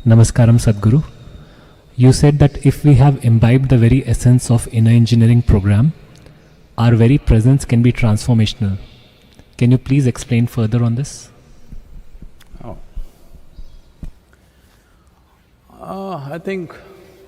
Namaskaram Sadhguru. You said that if we have imbibed the very essence of Inner Engineering program, our very presence can be transformational. Can you please explain further on this? I think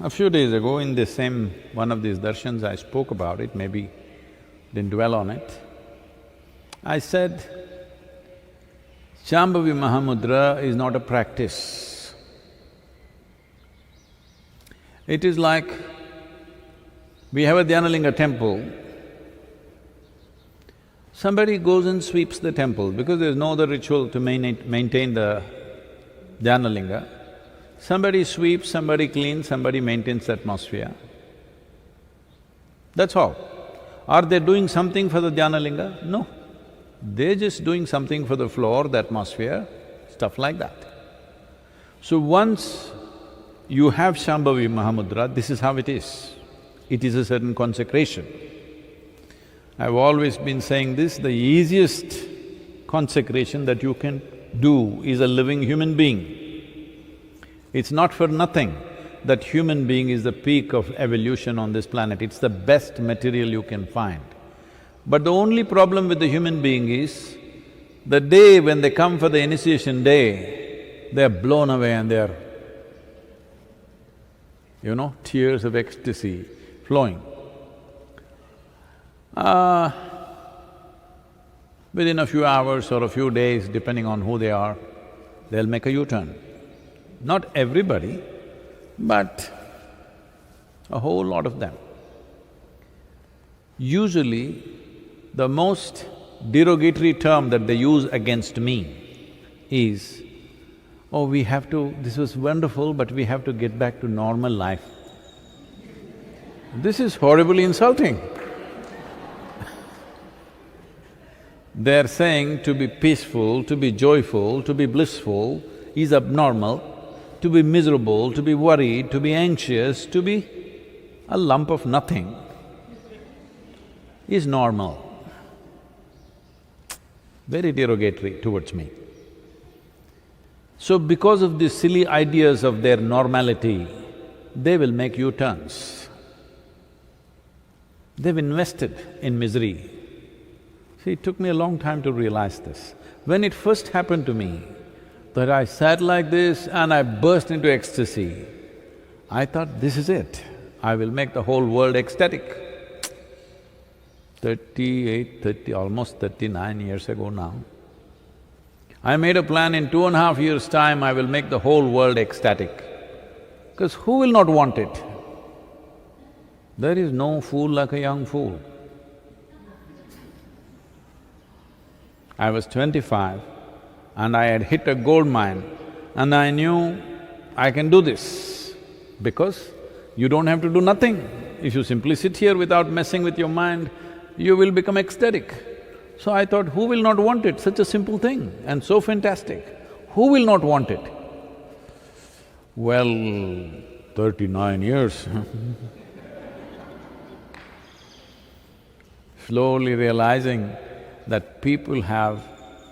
a few days ago in this same one of these darshans I spoke about it, maybe didn't dwell on it. I said, Shambhavi Mahamudra is not a practice. It is like, we have a Dhyanalinga temple, somebody goes and sweeps the temple because there's no other ritual to maintain the Dhyanalinga. Somebody sweeps, somebody cleans, somebody maintains the atmosphere. That's all. Are they doing something for the Dhyanalinga? No. They're just doing something for the floor, the atmosphere, stuff like that. So once you have Shambhavi Mahamudra, this is how it is. It is a certain consecration. I've always been saying this, the easiest consecration that you can do is a living human being. It's not for nothing that human being is the peak of evolution on this planet, it's the best material you can find. But the only problem with the human being is, the day when they come for the initiation day, they're blown away and they're, tears of ecstasy flowing. Within a few hours or a few days, depending on who they are, they'll make a U-turn. Not everybody, but a whole lot of them. Usually, the most derogatory term that they use against me is, oh, this was wonderful, but we have to get back to normal life. This is horribly insulting. They're saying to be peaceful, to be joyful, to be blissful is abnormal, to be miserable, to be worried, to be anxious, to be a lump of nothing is normal. Very derogatory towards me. So because of these silly ideas of their normality, they will make U-turns. They've invested in misery. See, it took me a long time to realize this. When it first happened to me, that I sat like this and I burst into ecstasy, I thought, this is it, I will make the whole world ecstatic. almost 39 years ago now, I made a plan, in 2.5 years' time I will make the whole world ecstatic. Because who will not want it? There is no fool like a young fool. I was 25 and I had hit a gold mine and I knew I can do this because you don't have to do nothing. If you simply sit here without messing with your mind, you will become ecstatic. So I thought, who will not want it? Such a simple thing and so fantastic. Who will not want it? Well, 39 years slowly realizing that people have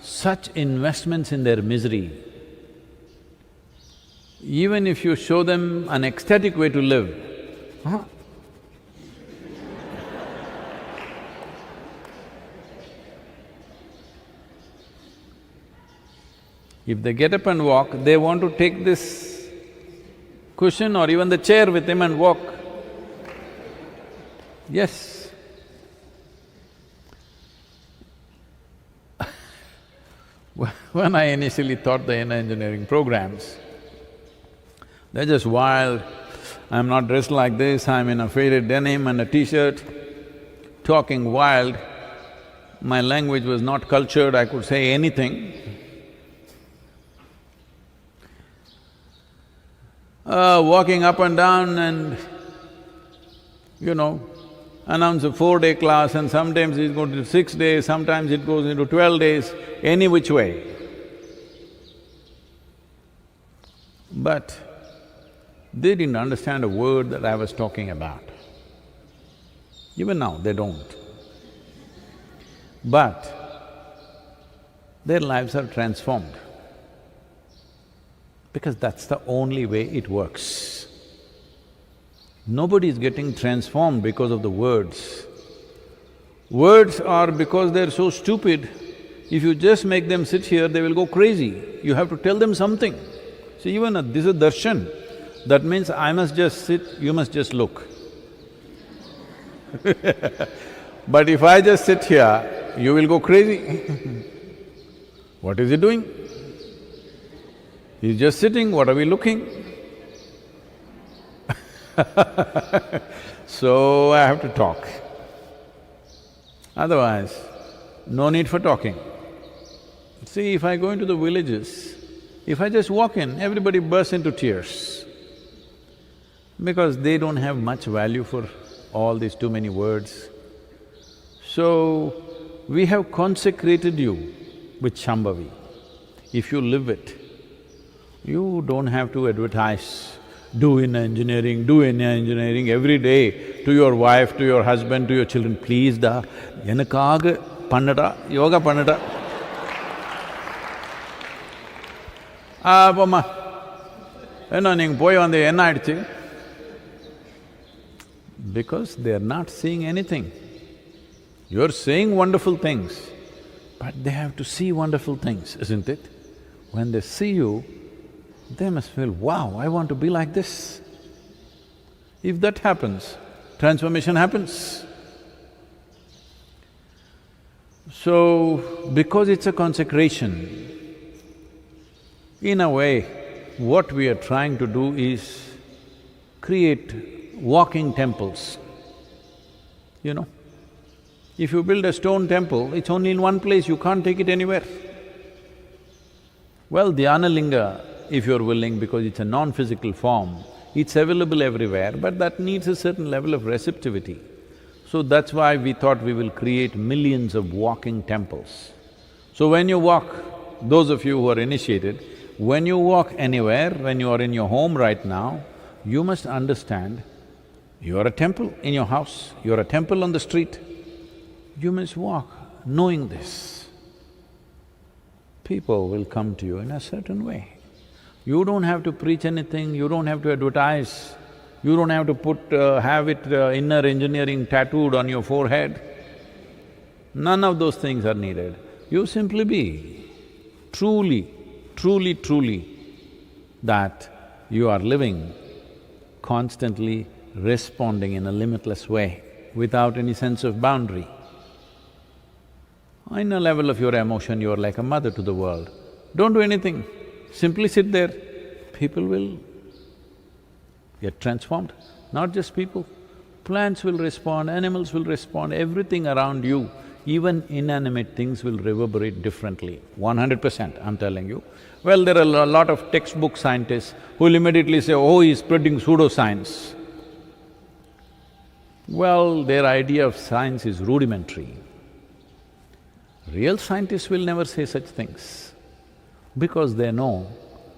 such investments in their misery. Even if you show them an ecstatic way to live, if they get up and walk, they want to take this cushion or even the chair with him and walk. Yes. When I initially taught the inner engineering programs, they're just wild. I'm not dressed like this, I'm in a faded denim and a t-shirt, talking wild. My language was not cultured, I could say anything. Walking up and down and, announce a 4-day class and sometimes it goes to 6 days, sometimes it goes into 12 days, any which way. But they didn't understand a word that I was talking about. Even now, they don't. But their lives are transformed. because that's the only way it works. Nobody is getting transformed because of the words. Words are because they're so stupid, if you just make them sit here, they will go crazy. You have to tell them something. See, even this is darshan. That means I must just sit, you must just look. But if I just sit here, you will go crazy. What is he doing? He's just sitting, what are we looking? So I have to talk. Otherwise, no need for talking. See, if I go into the villages, if I just walk in, everybody bursts into tears because they don't have much value for all these too many words. So, we have consecrated you with Shambhavi. If you live it, you don't have to advertise, do inner engineering every day to your wife, to your husband, to your children. Please da, enakaaga pannada, yoga pannada. Pomma, enna neenga poi vande enna aiduchu? Because they're not seeing anything. You're saying wonderful things, but they have to see wonderful things, isn't it? When they see you, they must feel, wow, I want to be like this. If that happens, transformation happens. So, because it's a consecration, in a way, what we are trying to do is create walking temples, you know. If you build a stone temple, it's only in one place, you can't take it anywhere. Well, Dhyana Linga, if you're willing, because it's a non-physical form, it's available everywhere, but that needs a certain level of receptivity. So that's why we thought we will create millions of walking temples. So when you walk, those of you who are initiated, when you walk anywhere, when you are in your home right now, you must understand you are a temple in your house, you are a temple on the street. You must walk knowing this. People will come to you in a certain way. You don't have to preach anything, you don't have to advertise, you don't have to have it inner engineering tattooed on your forehead. None of those things are needed. You simply be truly that you are living, constantly responding in a limitless way, without any sense of boundary. In a level of your emotion, you are like a mother to the world. Don't do anything, simply sit there, people will get transformed. Not just people, plants will respond, animals will respond, everything around you, even inanimate things will reverberate differently, 100%, I'm telling you. Well, there are a lot of textbook scientists who will immediately say, oh, he's spreading pseudoscience. Well, their idea of science is rudimentary. Real scientists will never say such things, because they know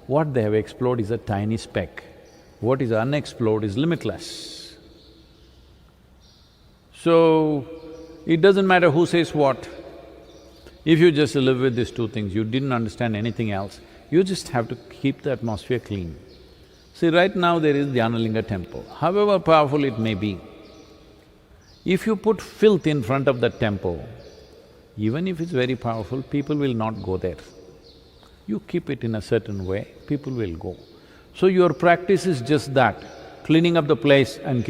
what they have explored is a tiny speck, what is unexplored is limitless. So, it doesn't matter who says what. If you just live with these two things, you didn't understand anything else, you just have to keep the atmosphere clean. See, right now there is Dhyana Linga temple, however powerful it may be. If you put filth in front of that temple, even if it's very powerful, people will not go there. You keep it in a certain way, people will go. So your practice is just that, cleaning up the place and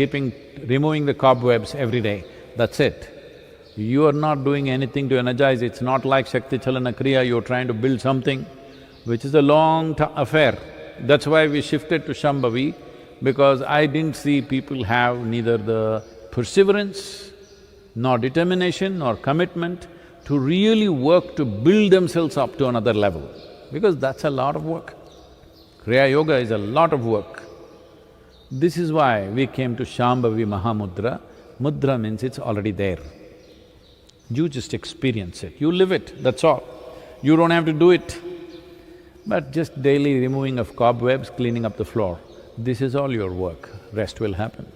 removing the cobwebs every day, that's it. You are not doing anything to energize, it's not like Shakti Chalana Kriya, you're trying to build something, which is a long affair. That's why we shifted to Shambhavi, because I didn't see people have neither the perseverance, nor determination, nor commitment to really work to build themselves up to another level, because that's a lot of work. Kriya Yoga is a lot of work. This is why we came to Shambhavi Mahamudra. Mudra means it's already there. You just experience it, you live it, that's all. You don't have to do it. But just daily removing of cobwebs, cleaning up the floor, this is all your work, rest will happen.